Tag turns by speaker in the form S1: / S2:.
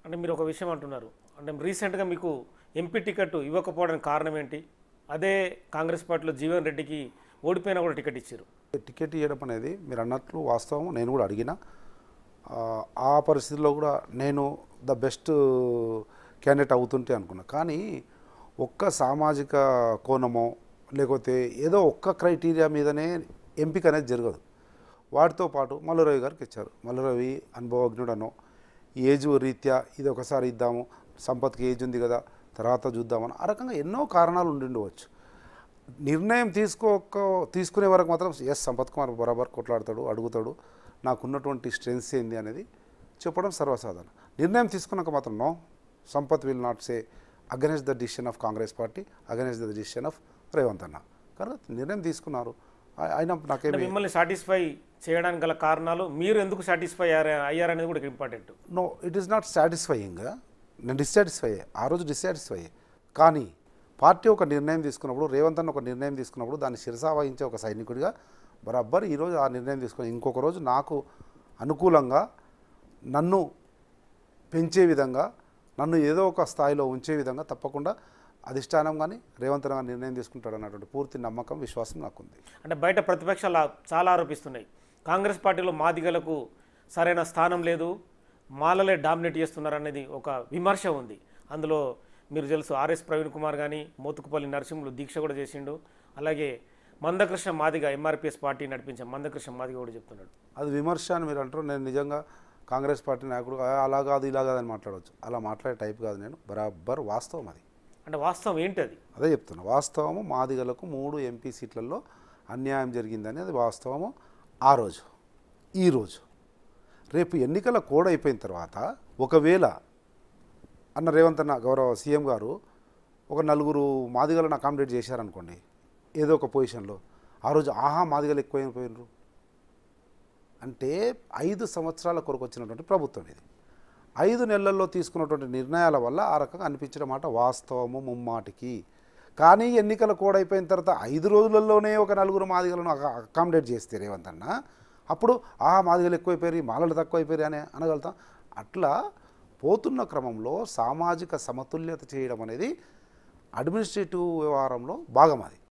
S1: అంటే మీరు ఒక విషయం అంటున్నారు, అంటే రీసెంట్గా మీకు ఎంపీ టికెట్ ఇవ్వకపోవడానికి కారణం ఏంటి? అదే కాంగ్రెస్ పార్టీలో జీవన్ రెడ్డికి ఓడిపోయినా కూడా టికెట్ ఇచ్చారు.
S2: టికెట్ ఇవ్వడం అనేది మీరు అన్నట్లు వాస్తవం. నేను కూడా అడిగిన ఆ పరిస్థితుల్లో కూడా నేను ద బెస్ట్ క్యాండిడేట్ అవుతుంటే అనుకున్నా. కానీ ఒక్క సామాజిక కోణమో లేకపోతే ఏదో ఒక్క క్రైటీరియా మీదనే ఎంపిక అనేది జరగదు. వాటితో పాటు మల్లురవి గారికి ఇచ్చారు. మల్లురవి అనుభవజ్ఞుడనో ఏజ్ రీత్యా ఇది ఒకసారి ఇద్దాము, సంపత్కి ఏజ్ ఉంది కదా తర్వాత చూద్దామని ఆ రకంగా ఎన్నో కారణాలు ఉండిండవచ్చు. నిర్ణయం తీసుకునే వరకు మాత్రం ఎస్ సంపత్ కుమార్ బరాబర్ కొట్లాడతాడు, అడుగుతాడు, నాకున్నటువంటి స్ట్రెంగ్స్ ఏంది అనేది చెప్పడం సర్వసాధారణం. నిర్ణయం తీసుకున్నాక మాత్రం no, Sampath will not say against the decision of Congress party, against the decision of Revanth anna. కనుక నిర్ణయం తీసుకున్నారు. ఆయన నాకేమి
S1: మిమ్మల్ని సాటిస్ఫై చేయడానికి గల కారణాలు, మీరు ఎందుకు సాటిస్ఫై అయ్యారనేది కూడా important.
S2: No, it is not satisfying. నేను డిస్సాటిస్ఫై అయ్యే, ఆ రోజు డిస్సాటిస్ఫై అయ్యే. కానీ పార్టీ ఒక నిర్ణయం తీసుకున్నప్పుడు, రేవంత్ అన్న ఒక నిర్ణయం తీసుకున్నప్పుడు దాన్ని శిరసావహించే ఒక సైనికుడిగా బరాబర్ ఈరోజు ఆ నిర్ణయం తీసుకుని ఇంకొక రోజు నాకు అనుకూలంగా నన్ను పెంచే విధంగా, నన్ను ఏదో ఒక స్థాయిలో ఉంచే విధంగా తప్పకుండా అధిష్టానం కానీ రేవంత్ అన్న నిర్ణయం తీసుకుంటాడు అన్నటువంటి పూర్తి నమ్మకం, విశ్వాసం నాకుంది.
S1: అంటే బయట ప్రతిపక్షాలు చాలా ఆరోపిస్తున్నాయి, కాంగ్రెస్ పార్టీలో మాదిగలకు సరైన స్థానం లేదు, మాలలే డామినేట్ చేస్తున్నారు అనేది ఒక విమర్శ ఉంది. అందులో మీరు తెలుసు ఆర్ఎస్ ప్రవీణ్ కుమార్ కానీ మోతుకుపల్లి నరసింహులు దీక్ష కూడా చేసిండు. అలాగే మందకృష్ణ మాదిగ ఎంఆర్పిఎస్ పార్టీ నడిపించే మందకృష్ణ మాదిగ కూడా చెప్తున్నాడు.
S2: అది విమర్శ అని మీరు అంటారు. నేను నిజంగా కాంగ్రెస్ పార్టీ నాయకుడు అలా కాదు ఇలా కాదని మాట్లాడవచ్చు. అలా మాట్లాడే టైప్ కాదు నేను. బరాబర్ వాస్తవం అది.
S1: అంటే వాస్తవం ఏంటి అది?
S2: అదే చెప్తున్నా. వాస్తవము మాదిగలకు 3 ఎంపీ సీట్లలో అన్యాయం జరిగిందని అది వాస్తవము. ఆ రోజు ఈరోజు రేపు ఎన్నికల కోడ్ అయిపోయిన తర్వాత ఒకవేళ అన్న రేవంత్ అన్న గౌరవ సీఎం గారు ఒక 4 మాదిగలను అకామిడేట్ చేశారనుకోండి ఏదో ఒక పొజిషన్లో, ఆ రోజు ఆహా మాదిగలు ఎక్కువైపోయినరు అంటే 5 సంవత్సరాల కొరకు వచ్చినటువంటి ప్రభుత్వం ఇది. 5 నెలల్లో తీసుకున్నటువంటి నిర్ణయాల వల్ల ఆ రకంగా అనిపించిన మాట వాస్తవము ముమ్మాటికి. కానీ ఎన్నికల కోడ్ అయిపోయిన తర్వాత 5 రోజులలోనే ఒక 4 మాదిగలను అకామిడేట్ చేస్తే రేవంత్ అన్న అప్పుడు మాదిగలు ఎక్కువైపోయారు, మాలలు తక్కువైపోయారు అని అనగలుగుతాం. అట్లా పోతున్న క్రమంలో సామాజిక సమతుల్యత చేయడం అనేది అడ్మినిస్ట్రేటివ్ వ్యవహారంలో భాగం అది.